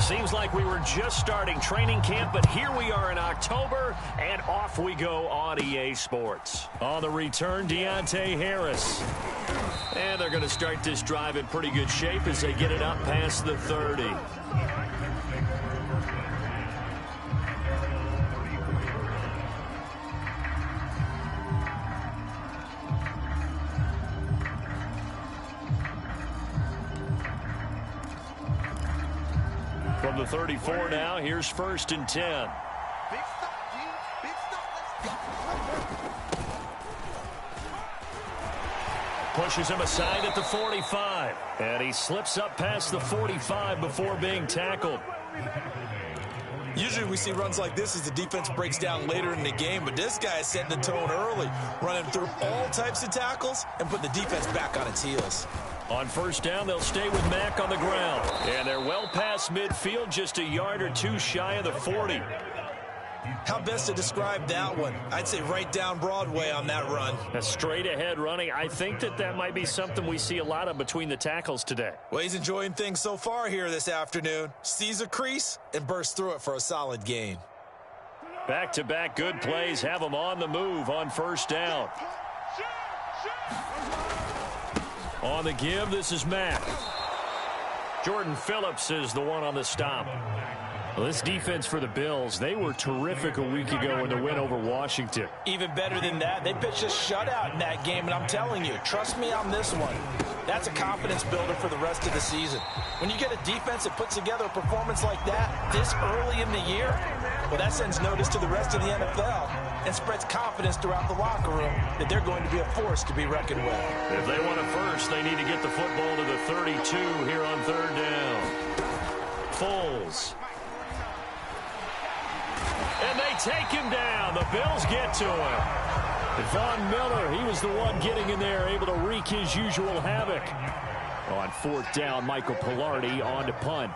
Seems like we were just starting training camp, but here we are in October, and off we go on EA Sports. On the return, Deontay Harris. And they're going to start this drive in pretty good shape as they get it up past the 30. From the 34 now, here's 1st and 10. Pushes him aside at the 45. And he slips up past the 45 before being tackled. Usually we see runs like this as the defense breaks down later in the game, but this guy is setting the tone early, running through all types of tackles and putting the defense back on its heels. On 1st down, they'll stay with Mack on the ground. And they're well past midfield, just a yard or two shy of the 40. How best to describe that one? I'd say right down Broadway on that run. A straight ahead running. I think that might be something we see a lot of between the tackles today. Well, he's enjoying things so far here this afternoon. Sees a crease and bursts through it for a solid gain. Back-to-back good plays have him on the move on 1st down. On the give, this is Mack. Jordan Phillips is the one on the stop. Well, this defense for the Bills, they were terrific a week ago in the win over Washington. Even better than that, they pitched a shutout in that game, and I'm telling you, trust me on this one. That's a confidence builder for the rest of the season. When you get a defense that puts together a performance like that this early in the year, well, that sends notice to the rest of the NFL and spreads confidence throughout the locker room that they're going to be a force to be reckoned with. If they want it first, they need to get the football to the 32 here on 3rd down. Foles. And they take him down. The Bills get to him. Von Miller, he was the one getting in there, able to wreak his usual havoc. On 4th down, Michael Pilardi on to punt.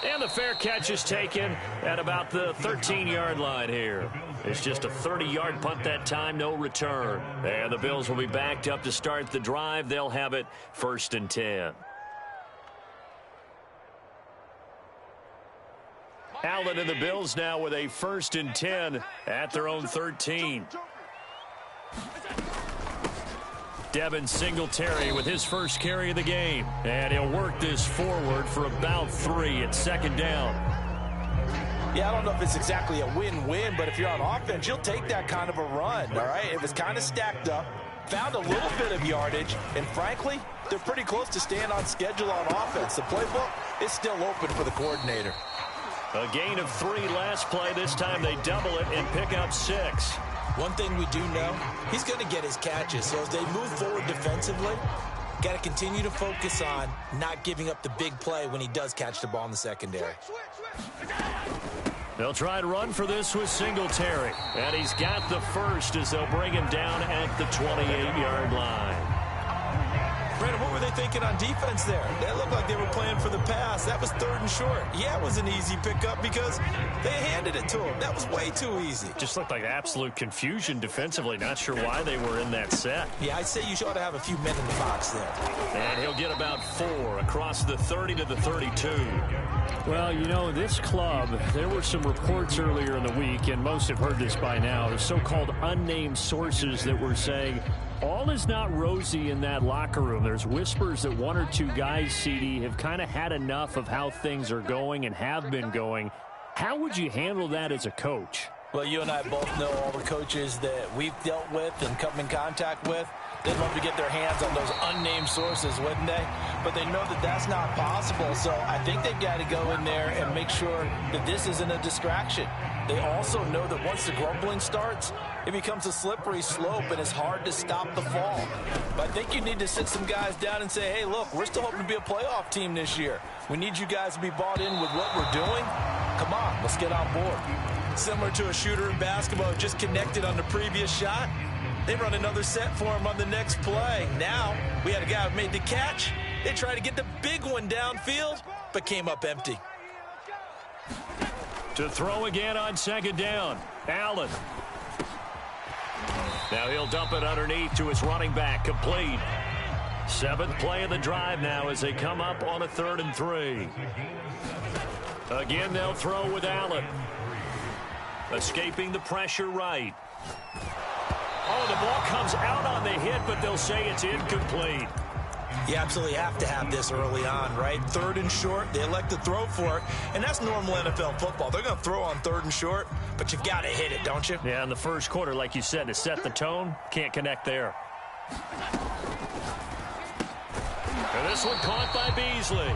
And the fair catch is taken at about the 13-yard line here. It's just a 30-yard punt that time, no return. And the Bills will be backed up to start the drive. They'll have it 1st and 10. Allen and the Bills now with a 1st and 10 at their own 13. Devin Singletary with his first carry of the game. And he'll work this forward for about 3 at 2nd down. Yeah, I don't know if it's exactly a win-win, but if you're on offense, you'll take that kind of a run, all right? It was kind of stacked up, found a little bit of yardage, and frankly, they're pretty close to staying on schedule on offense. The playbook is still open for the coordinator. A gain of 3 last play. This time they double it and pick up 6. One thing we do know, he's going to get his catches. So as they move forward defensively, got to continue to focus on not giving up the big play when he does catch the ball in the secondary. They'll try to run for this with Singletary. And he's got the first as they'll bring him down at the 28-yard line. Brandon, what were they thinking on defense there? That looked like they were playing for the pass. That was 3rd and short. Yeah, it was an easy pickup because they handed it to him. That was way too easy. Just looked like absolute confusion defensively. Not sure why they were in that set. Yeah, I'd say you ought to have a few men in the box there. And he'll get about 4 across the 30 to the 32. Well, you know, this club, there were some reports earlier in the week, and most have heard this by now, the so-called unnamed sources that were saying all is not rosy in that locker room. There's whispers that 1 or 2 guys, CD, have kind of had enough of how things are going and have been going. How would you handle that as a coach? Well, you and I both know all the coaches that we've dealt with and come in contact with. They'd love to get their hands on those unnamed sources, wouldn't they? But they know that that's not possible, so I think they've got to go in there and make sure that this isn't a distraction. They also know that once the grumbling starts, it becomes a slippery slope, and it's hard to stop the fall. But I think you need to sit some guys down and say, hey, look, we're still hoping to be a playoff team this year. We need you guys to be bought in with what we're doing. Come on, let's get on board. Similar to a shooter in basketball who just connected on the previous shot. They run another set for him on the next play. Now, we had a guy who made the catch. They tried to get the big one downfield, but came up empty. To throw again on 2nd down, Allen. Now he'll dump it underneath to his running back, complete. 7th play of the drive now as they come up on a 3rd and 3. Again, they'll throw with Allen. Escaping the pressure right. Oh, the ball comes out on the hit, but they'll say it's incomplete. You absolutely have to have this early on, right? 3rd and short, they elect to throw for it, and that's normal NFL football. They're going to throw on 3rd and short, but you've got to hit it, don't you? Yeah, in the first quarter, like you said, to set the tone, can't connect there. And this one caught by Beasley.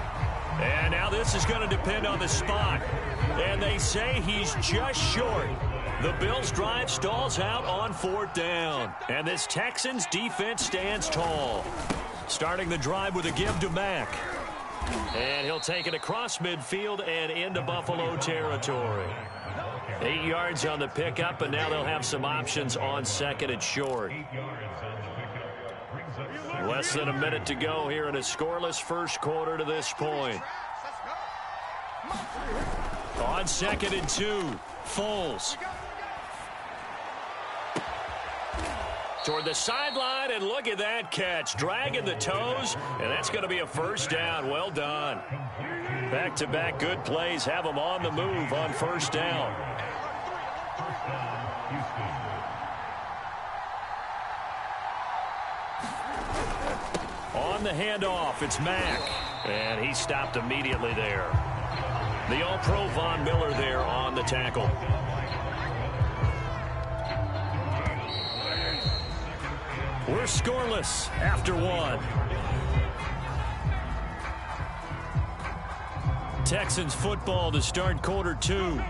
And now this is going to depend on the spot. And they say he's just short. The Bills' drive stalls out on 4th down. And this Texans defense stands tall. Starting the drive with a give to Mack. And he'll take it across midfield and into Buffalo territory. 8 yards on the pickup, and now they'll have some options on 2nd and short. Less than a minute to go here in a scoreless first quarter to this point. On 2nd and 2, Foles. Toward the sideline, and look at that catch. Dragging the toes, and that's going to be a first down. Well done. Back-to-back good plays have them on the move on 1st down. On the handoff, it's Mack. And he stopped immediately there. The All-Pro Von Miller there on the tackle. We're scoreless after 1. Texans football to start quarter 2.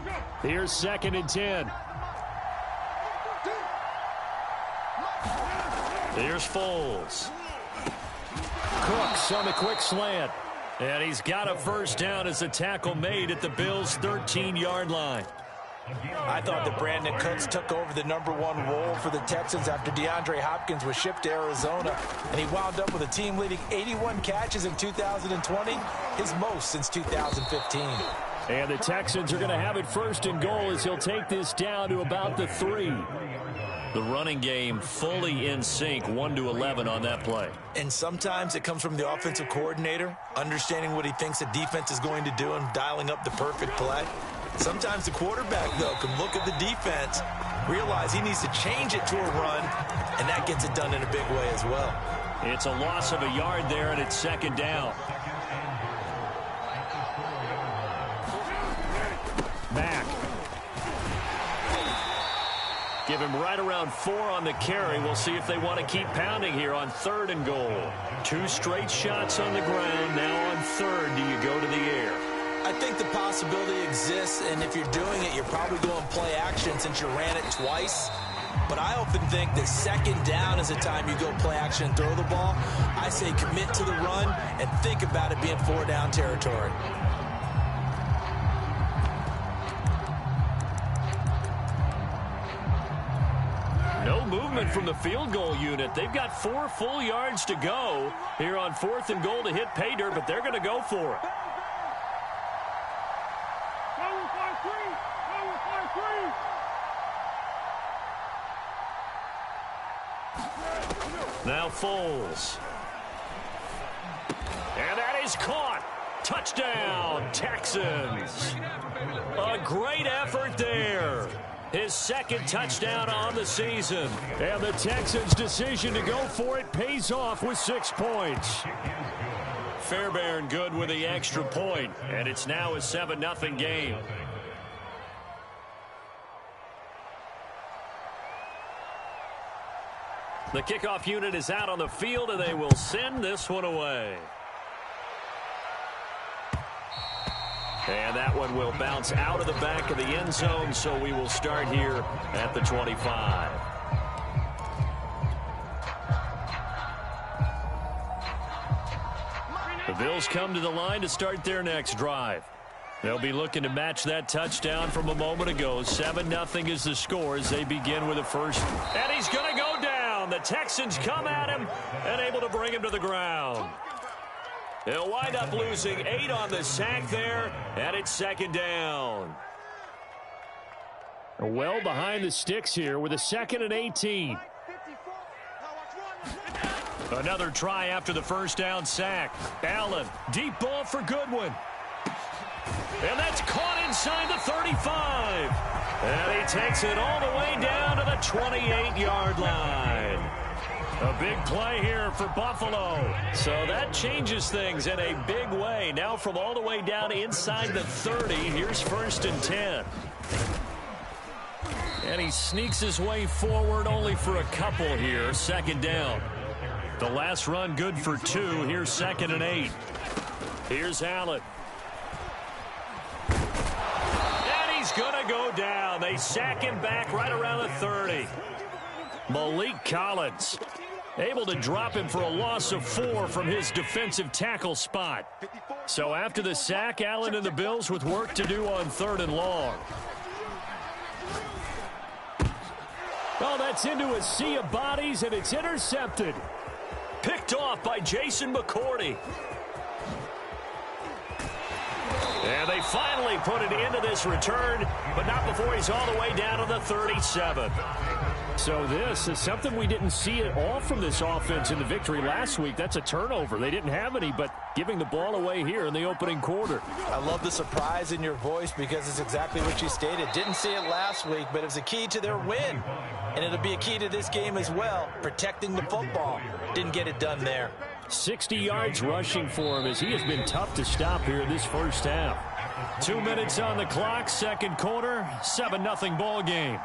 Here's 2nd and 10. Here's Foles. Cooks on the quick slant. And he's got a first down as the tackle made at the Bills' 13-yard line. I thought that Brandon Cooks took over the #1 role for the Texans after DeAndre Hopkins was shipped to Arizona, and he wound up with a team-leading 81 catches in 2020, his most since 2015. And the Texans are going to have it 1st and goal as he'll take this down to about the 3. The running game fully in sync, 1-11 on that play. And sometimes it comes from the offensive coordinator, understanding what he thinks the defense is going to do and dialing up the perfect play. Sometimes the quarterback, though, can look at the defense, realize he needs to change it to a run, and that gets it done in a big way as well. It's a loss of a yard there, and it's 2nd down. Mack. Give him right around 4 on the carry. We'll see if they want to keep pounding here on 3rd and goal. 2 straight shots on the ground. Now on 3rd, do you go to the air? I think the possibility exists, and if you're doing it, you're probably going play action since you ran it twice. But I often think that 2nd down is the time you go play action and throw the ball. I say commit to the run and think about it being 4-down territory. No movement from the field goal unit. They've got 4 full yards to go here on 4th and goal to hit pay dirt, but they're going to go for it. Now Foles. And that is caught. Touchdown, Texans. A great effort there. His 2nd touchdown on the season. And the Texans' decision to go for it pays off with 6 points. Fairbairn good with the extra point. And it's now a 7-0 game. The kickoff unit is out on the field, and they will send this one away. And that one will bounce out of the back of the end zone, so we will start here at the 25. The Bills come to the line to start their next drive. They'll be looking to match that touchdown from a moment ago. 7-0 is the score as they begin with a first. And he's going to go down. The Texans come at him and able to bring him to the ground. They'll wind up losing 8 on the sack there, and it's 2nd down. Well behind the sticks here with a 2nd and 18. Another try after the first down sack. Allen, deep ball for Goodwin. And that's caught inside the 35. And he takes it all the way down to the 28-yard line. A big play here for Buffalo. So that changes things in a big way. Now from all the way down inside the 30, here's 1st and 10. And he sneaks his way forward only for a couple here. 2nd down. The last run good for 2. Here's 2nd and 8. Here's Allen. And he's going to go down. They sack him back right around the 30. Malik Collins able to drop him for a loss of 4 from his defensive tackle spot. So after the sack, Allen and the Bills with work to do on 3rd and long. Oh, that's into a sea of bodies, and it's intercepted. Picked off by Jason McCourty. And they finally put it into this return, but not before he's all the way down to the 37. So this is something we didn't see at all from this offense in the victory last week. That's a turnover. They didn't have any, but giving the ball away here in the opening quarter. I love the surprise in your voice because it's exactly what you stated. Didn't see it last week, but it was a key to their win. And it'll be a key to this game as well, protecting the football. Didn't get it done there. 60 yards rushing for him as he has been tough to stop here in this first half. 2 minutes on the clock, 2nd quarter, 7-0 ball game.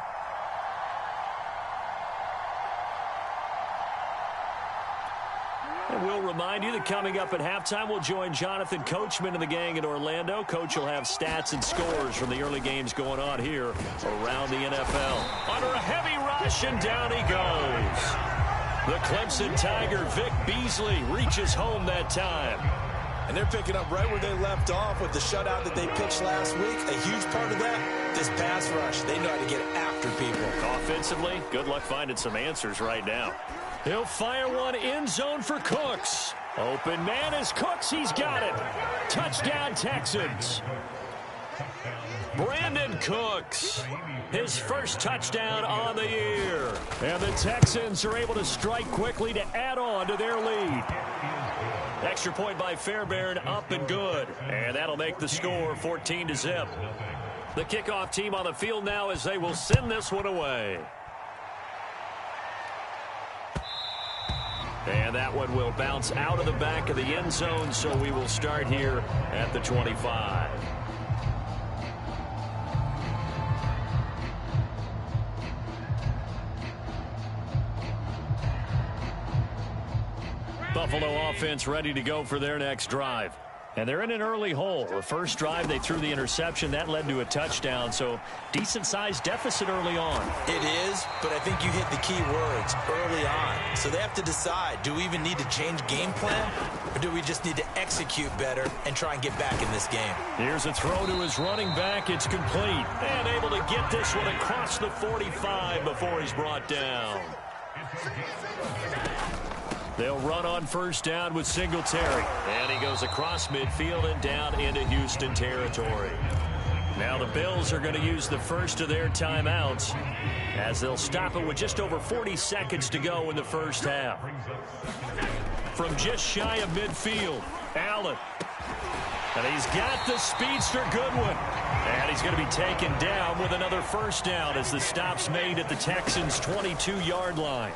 And we'll remind you that coming up at halftime, we'll join Jonathan Coachman and the gang in Orlando. Coach will have stats and scores from the early games going on here around the NFL. Under a heavy rush, and down he goes. The Clemson Tiger, Vic Beasley, reaches home that time. And they're picking up right where they left off with the shutout that they pitched last week. A huge part of that, this pass rush. They know how to get after people. Offensively, good luck finding some answers right now. He'll fire one end zone for Cooks. Open man is Cooks. He's got it. Touchdown, Texans. Brandon Cooks, his first touchdown on the year. And the Texans are able to strike quickly to add on to their lead. Extra point by Fairbairn, up and good. And that'll make the score 14-0. The kickoff team on the field now as they will send this one away. And that one will bounce out of the back of the end zone, so we will start here at the 25. Buffalo offense ready to go for their next drive. And they're in an early hole. The first drive, they threw the interception. That led to a touchdown, so decent-sized deficit early on. It is, but I think you hit the key words early on. So they have to decide, do we even need to change game plan, or do we just need to execute better and try and get back in this game? Here's a throw to his running back. It's complete. And able to get this one across the 45 before he's brought down. They'll run on first down with Singletary. And he goes across midfield and down into Houston territory. Now the Bills are going to use the first of their timeouts as they'll stop it with just over 40 seconds to go in the first half. From just shy of midfield, Allen. And he's got the speedster Goodwin. And he's going to be taken down with another first down as the stop's made at the Texans' 22-yard line.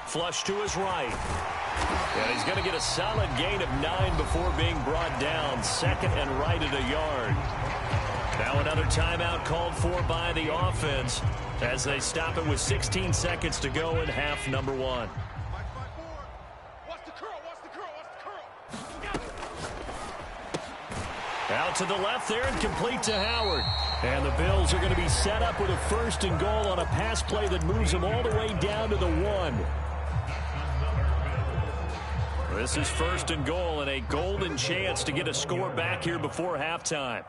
Flush to his right. And he's going to get a solid gain of 9 before being brought down. 2nd and right at a yard. Now another timeout called for by the offense as they stop it with 16 seconds to go in half number 1. Out to the left there and complete to Howard. And the Bills are going to be set up with a 1st and goal on a pass play that moves them all the way down to the 1. This is 1st and goal and a golden chance to get a score back here before halftime.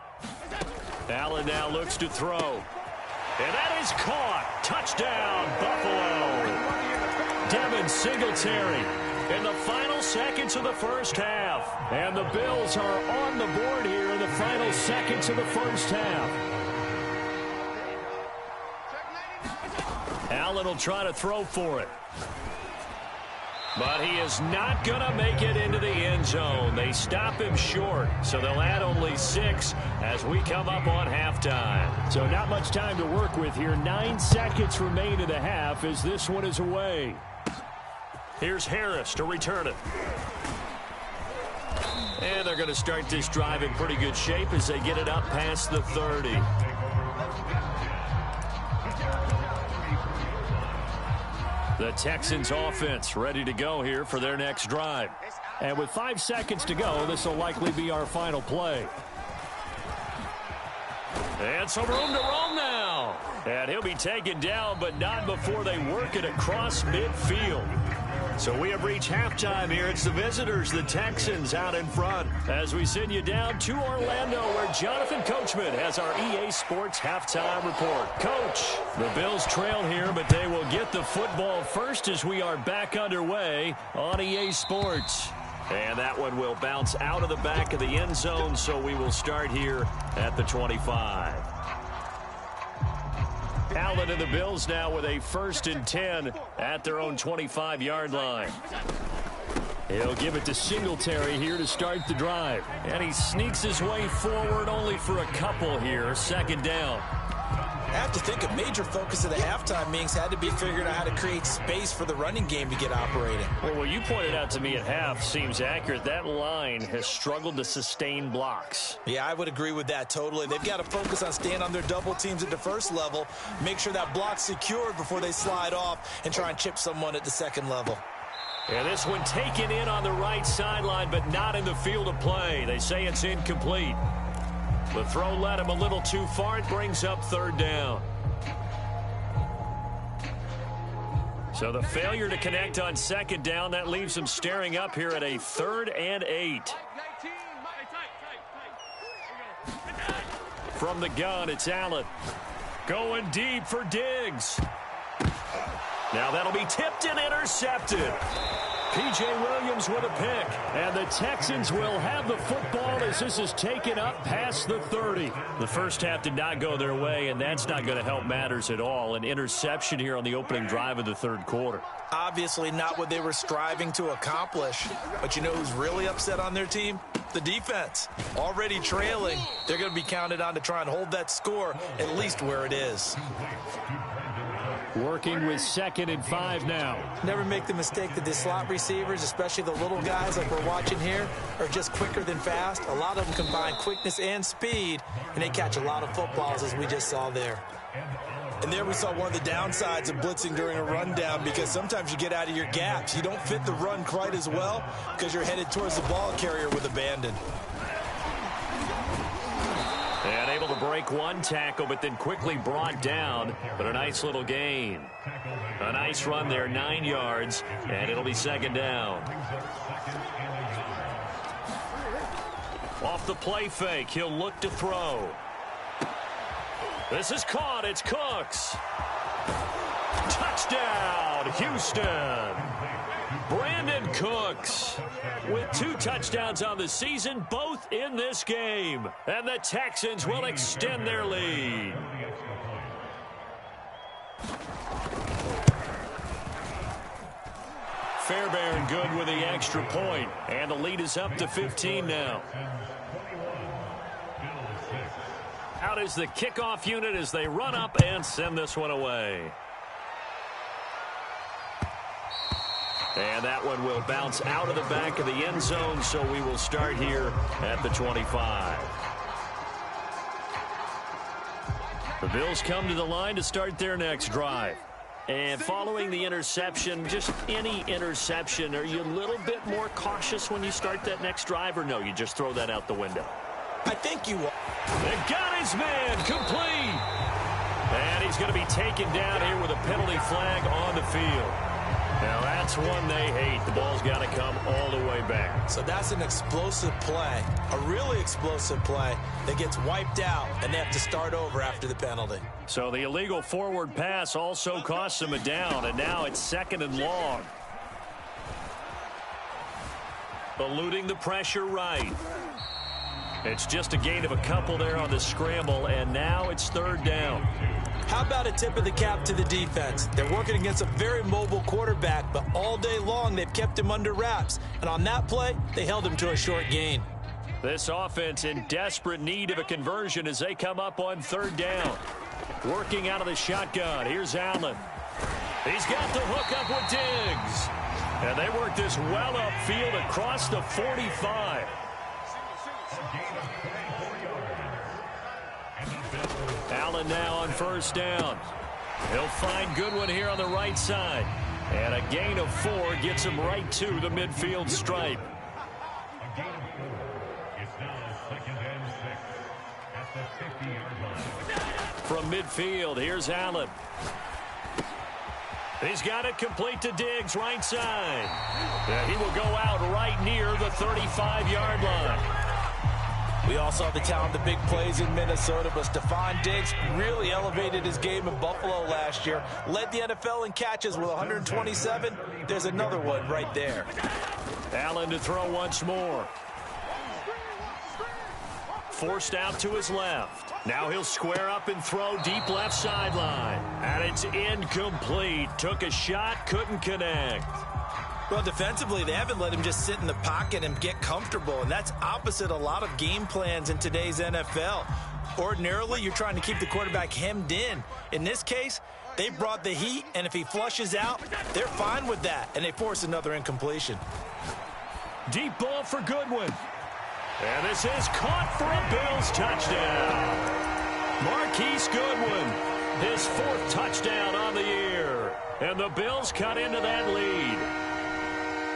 Allen now looks to throw. And that is caught. Touchdown, Buffalo. Devin Singletary in the final seconds of the first half. And the Bills are on the board here in the final seconds of the first half. Allen will try to throw for it. But he is not going to make it into the end zone. They stop him short, so they'll add only 6 as we come up on halftime. So not much time to work with here. 9 seconds remain in the half as this one is away. Here's Harris to return it. And they're going to start this drive in pretty good shape as they get it up past the 30. The Texans offense ready to go here for their next drive. And with 5 seconds to go, this will likely be our final play. And some room to roam now. And he'll be taken down, but not before they work it across midfield. So we have reached halftime here. It's the visitors, the Texans, out in front. As we send you down to Orlando, where Jonathan Coachman has our EA Sports halftime report. Coach, the Bills trail here, but they will get the football first as we are back underway on EA Sports. And that one will bounce out of the back of the end zone, so we will start here at the 25. Allen and the Bills now with a 1st and 10 at their own 25-yard line. He'll give it to Singletary here to start the drive. And he sneaks his way forward only for a couple here. 2nd down. I have to think a major focus of the halftime meetings had to be figuring out how to create space for the running game to get operating. Well, what you pointed out to me at half seems accurate. That line has struggled to sustain blocks. Yeah, I would agree with that totally. They've got to focus on staying on their double teams at the first level, make sure that block's secured before they slide off and try and chip someone at the second level. And this one taken in on the right sideline, but not in the field of play. They say it's incomplete. The throw led him a little too far. It brings up 3rd down. So the failure to connect on 2nd down, that leaves him staring up here at a 3rd and 8. From the gun, it's Allen. Going deep for Diggs. Now that'll be tipped and intercepted. P.J. Williams with a pick. And the Texans will have the football as this is taken up past the 30. The first half did not go their way, and that's not going to help matters at all. An interception here on the opening drive of the 3rd quarter. Obviously not what they were striving to accomplish. But you know who's really upset on their team? The defense. Already trailing. They're going to be counted on to try and hold that score at least where it is. Working with 2nd and 5 now. Never make the mistake that the slot receivers, especially the little guys like we're watching here, are just quicker than fast. A lot of them combine quickness and speed, and they catch a lot of footballs, as we just saw there. And there we saw one of the downsides of blitzing during a rundown, because sometimes you get out of your gaps. You don't fit the run quite as well because you're headed towards the ball carrier with abandon. And able to break one tackle, but then quickly brought down. But a nice little gain. A nice run there, 9 yards, and it'll be 2nd down. Off the play fake, he'll look to throw. This is caught, it's Cooks. Touchdown, Houston. Brandon Cooks with 2 touchdowns on the season, both in this game. And the Texans will extend their lead. Fairbairn good with the extra point. And the lead is up to 15 now. Out is the kickoff unit as they run up and send this one away. And that one will bounce out of the back of the end zone, so we will start here at the 25. The Bills come to the line to start their next drive. And following the interception, just any interception, are you a little bit more cautious when you start that next drive, or no, you just throw that out the window? I think you are. They got his man complete. And he's going to be taken down here with a penalty flag on the field. Now that's one they hate. The ball's got to come all the way back. So that's an explosive play, a really explosive play that gets wiped out, and they have to start over after the penalty. So the illegal forward pass also costs them a down, and now it's 2nd and long. Eluding the pressure right. It's just a gain of a couple there on the scramble, and now it's 3rd down. How about a tip of the cap to the defense? They're working against a very mobile quarterback, but all day long they've kept him under wraps. And on that play, they held him to a short gain. This offense in desperate need of a conversion as they come up on third down. Working out of the shotgun. Here's Allen. He's got the hook up with Diggs. And they work this well upfield across the 45. Allen now on first down. He'll find Goodwin here on the right side. And a gain of 4 gets him right to the midfield stripe. From midfield, here's Allen. He's got it complete to Diggs, right side. He will go out right near the 35-yard line. We all saw the talent, the big plays in Minnesota, but Stephon Diggs really elevated his game in Buffalo last year. Led the NFL in catches with 127. There's another one right there. Allen to throw once more. Forced out to his left. Now he'll square up and throw deep left sideline. And it's incomplete. Took a shot, couldn't connect. Well, defensively, they haven't let him just sit in the pocket and get comfortable, and that's opposite a lot of game plans in today's NFL. Ordinarily, you're trying to keep the quarterback hemmed in. In this case, they brought the heat, and if he flushes out, they're fine with that, and they force another incompletion. Deep ball for Goodwin. And this is caught for a Bills touchdown. Marquise Goodwin, his 4th touchdown on the year. And the Bills cut into that lead.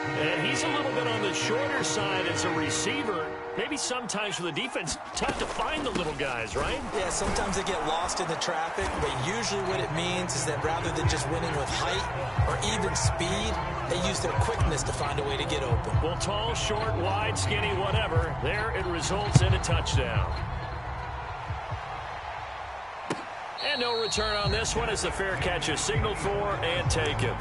And he's a little bit on the shorter side as a receiver. Maybe sometimes for the defense, tough to find the little guys, right? Yeah, sometimes they get lost in the traffic, but usually what it means is that rather than just winning with height or even speed, they use their quickness to find a way to get open. Well, tall, short, wide, skinny, whatever, there it results in a touchdown. And no return on this one as the fair catch is signaled for and taken.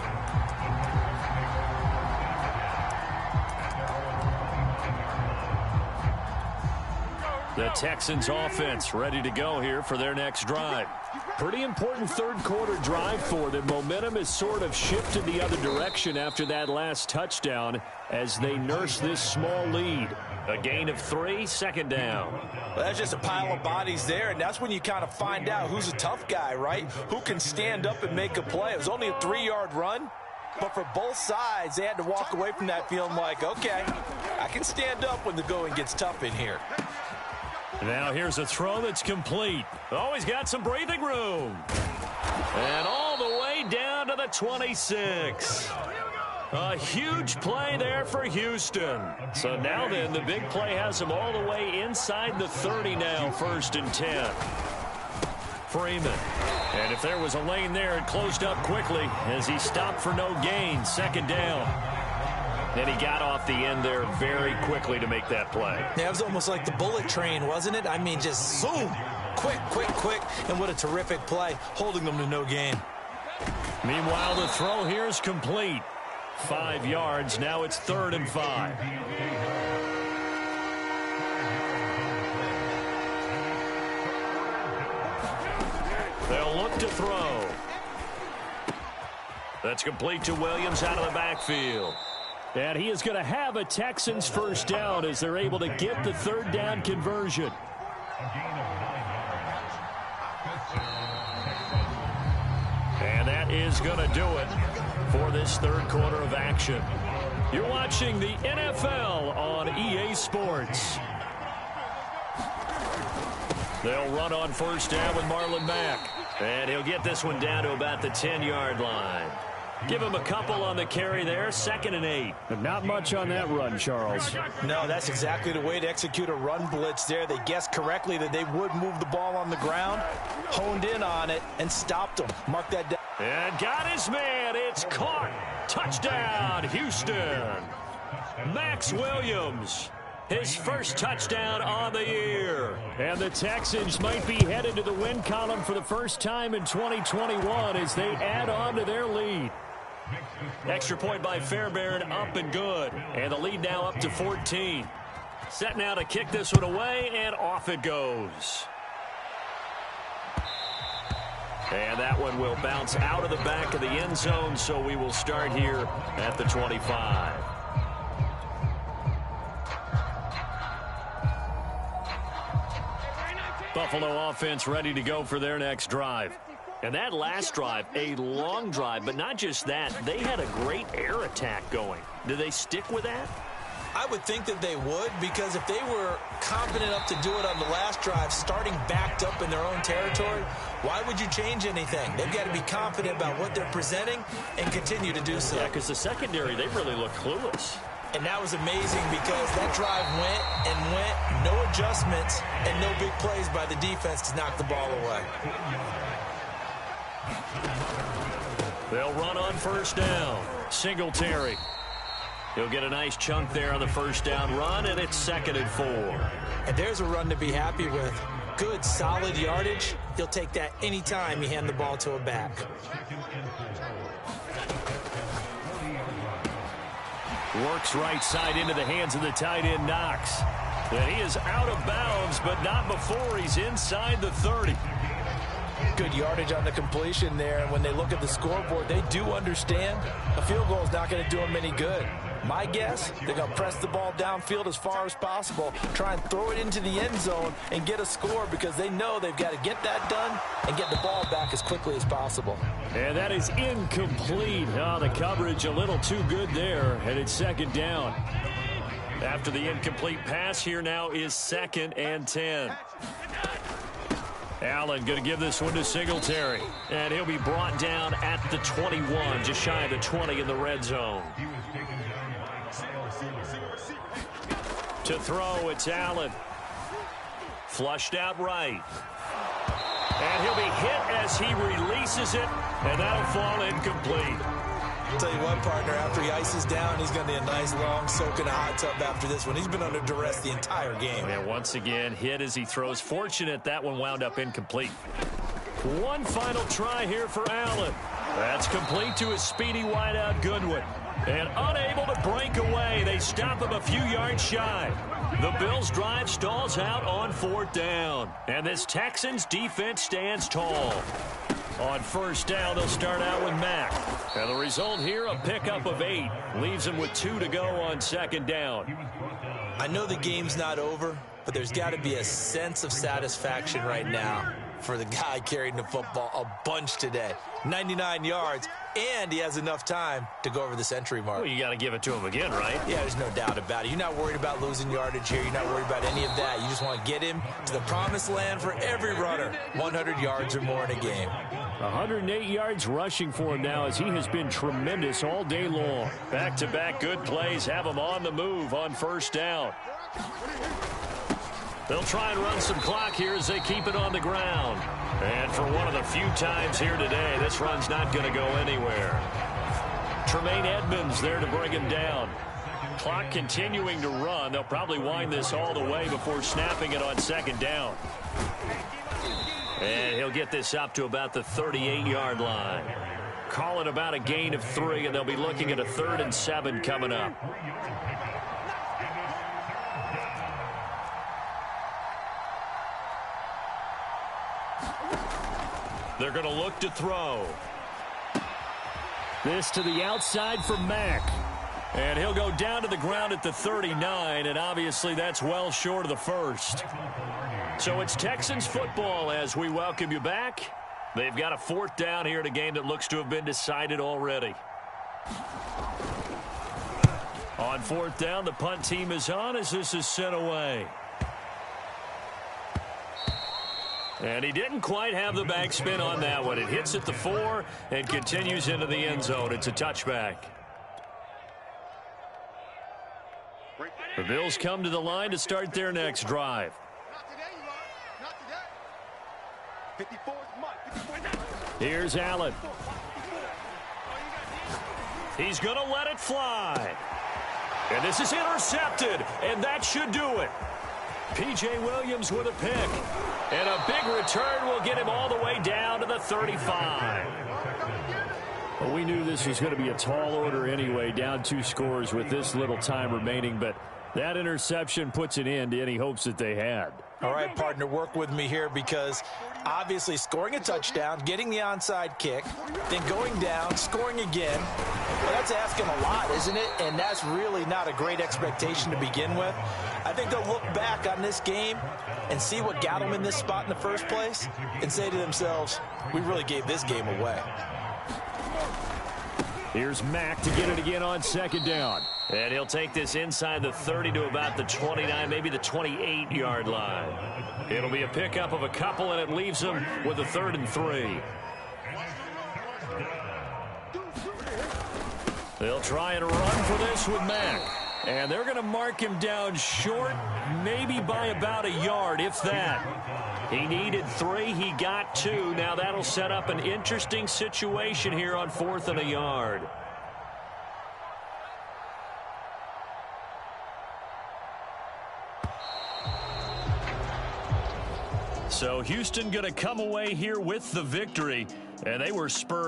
The Texans offense ready to go here for their next drive. Pretty important third quarter drive for them. Momentum has sort of shifted the other direction after that last touchdown as they nurse this small lead. A gain of 3, second down. Well, that's just a pile of bodies there, and that's when you kind of find out who's a tough guy, right? Who can stand up and make a play. It was only a 3-yard run, but for both sides, they had to walk away from that feeling like, okay, I can stand up when the going gets tough in here. Now here's a throw that's complete. Oh, he's got some breathing room. And all the way down to the 26. A huge play there for Houston. So now then, the big play has him all the way inside the 30 now, 1st and 10. Freeman. And if there was a lane there, it closed up quickly as he stopped for no gain, 2nd down. And he got off the end there very quickly to make that play. Yeah, it was almost like the bullet train, wasn't it? I mean, just zoom. Quick, quick, quick. And what a terrific play, holding them to no gain. Meanwhile, the throw here is complete. 5 yards. Now it's 3rd and 5. They'll look to throw. That's complete to Williams out of the backfield. And he is going to have a Texans first down as they're able to get the 3rd down conversion. And that is going to do it for this third quarter of action. You're watching the NFL on EA Sports. They'll run on first down with Marlon Mack. And he'll get this one down to about the 10-yard line. Give him a couple on the carry there, 2nd and 8. But not much on that run, Charles. No, that's exactly the way to execute a run blitz there. They guessed correctly that they would move the ball on the ground, honed in on it, and stopped them. Mark that down. And got his man. It's caught. Touchdown, Houston. Max Williams. His first touchdown on the year. And the Texans might be headed to the win column for the first time in 2021 as they add on to their lead. Extra point by Fairbairn, up and good. And the lead now up to 14. Set now to kick this one away, and off it goes. And that one will bounce out of the back of the end zone, so we will start here at the 25. Buffalo offense ready to go for their next drive. And that last drive, a long drive, but not just that. They had a great air attack going. Do they stick with that? I would think that they would, because if they were confident enough to do it on the last drive, starting backed up in their own territory, why would you change anything? They've got to be confident about what they're presenting and continue to do so. Yeah, because the secondary, they really look clueless. And that was amazing because that drive went and went, no adjustments, and no big plays by the defense to knock the ball away. They'll run on first down. Singletary. He'll get a nice chunk there on the first down run, and it's 2nd and 4. And there's a run to be happy with. Good, solid yardage. He'll take that anytime you hand the ball to a back. Works right side into the hands of the tight end, Knox. And he is out of bounds, but not before he's inside the 30. Good yardage on the completion there. And when they look at the scoreboard, they do understand a field goal is not going to do them any good. My guess, they're going to press the ball downfield as far as possible, try and throw it into the end zone and get a score, because they know they've got to get that done and get the ball back as quickly as possible. And that is incomplete. Oh, the coverage a little too good there, and it's 2nd down. After the incomplete pass, here now is 2nd and 10. Allen going to give this one to Singletary. And he'll be brought down at the 21, just shy of the 20 in the red zone. To throw, it's Allen. Flushed out right. And he'll be hit as he releases it, and that'll fall incomplete. I'll tell you what, partner, after he ices down, he's going to need a nice long soak in a hot tub after this one. He's been under duress the entire game. And once again, hit as he throws. Fortunate that one wound up incomplete. One final try here for Allen. That's complete to his speedy wideout Goodwin. And unable to break away, they stop him a few yards shy. The Bills' drive stalls out on 4th down. And this Texans defense stands tall. On first down, they'll start out with Mack. And the result here, a pickup of 8. Leaves him with 2 to go on 2nd down. I know the game's not over, but there's got to be a sense of satisfaction right now for the guy carrying the football a bunch today. 99 yards, and he has enough time to go over the century mark. Well, you got to give it to him again, right? Yeah, there's no doubt about it. You're not worried about losing yardage here. You're not worried about any of that. You just want to get him to the promised land for every runner. 100 yards or more in a game. 108 yards rushing for him now, as he has been tremendous all day long. Back-to-back good plays have him on the move on first down. They'll try and run some clock here as they keep it on the ground. And for one of the few times here today, this run's not going to go anywhere. Tremaine Edmonds there to bring him down. Clock continuing to run. They'll probably wind this all the way before snapping it on 2nd down. And he'll get this up to about the 38-yard line. Call it about a gain of 3, and they'll be looking at a 3rd and 7 coming up. They're going to look to throw. This to the outside for Mack. And he'll go down to the ground at the 39, and obviously that's well short of the first. So it's Texans football as we welcome you back. They've got a 4th down here in a game that looks to have been decided already. On 4th down, the punt team is on as this is sent away. And he didn't quite have the backspin on that one. It hits at the 4 and continues into the end zone. It's a touchback. The Bills come to the line to start their next drive. Here's Allen. He's going to let it fly. And this is intercepted, and that should do it. P.J. Williams with a pick. And a big return will get him all the way down to the 35. Well, we knew this was going to be a tall order anyway, down 2 scores with this little time remaining, but that interception puts an end to any hopes that they had. All right, partner, work with me here because obviously scoring a touchdown, getting the onside kick, then going down, scoring again, well, that's asking a lot, isn't it? And that's really not a great expectation to begin with. I think they'll look back on this game and see what got them in this spot in the first place and say to themselves, we really gave this game away. Here's Mack to get it again on second down. And he'll take this inside the 30 to about the 29, maybe the 28-yard line. It'll be a pickup of a couple, and it leaves him with a 3rd and 3. They'll try and run for this with Mack. And they're going to mark him down short, maybe by about a yard, if that. He needed 3. He got 2. Now that'll set up an interesting situation here on 4th and a yard. So Houston going to come away here with the victory, and they were spurred.